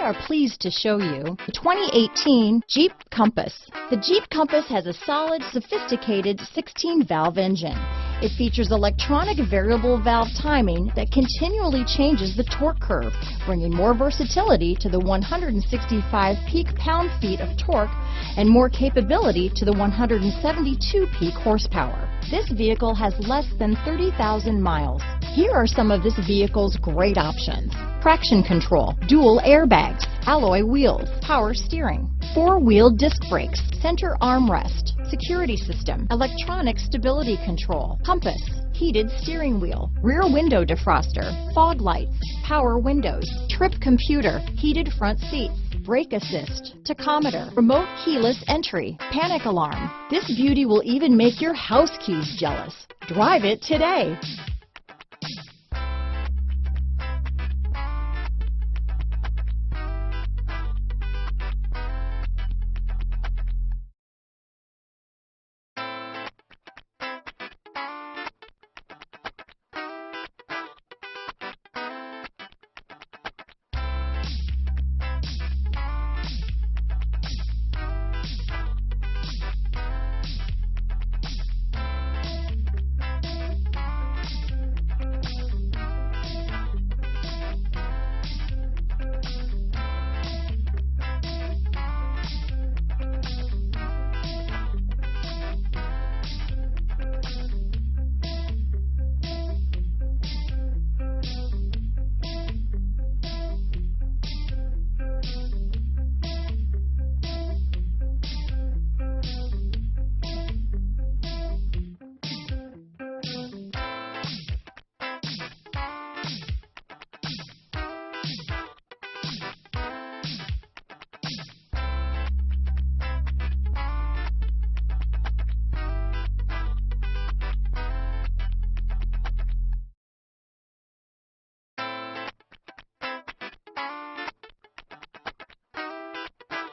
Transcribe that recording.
are pleased to show you the 2018 Jeep Compass. The Jeep Compass has a solid, sophisticated 16-valve engine. It features electronic variable valve timing that continually changes the torque curve, bringing more versatility to the 165 peak pound-feet of torque and more capability to the 172 peak horsepower. This vehicle has less than 30,000 miles. Here are some of this vehicle's great options: traction control, dual airbags, alloy wheels, power steering, four-wheel disc brakes, center armrest, security system, electronic stability control, compass, heated steering wheel, rear window defroster, fog lights, power windows, trip computer, heated front seats, brake assist, tachometer, remote keyless entry, panic alarm. This beauty will even make your house keys jealous. Drive it today.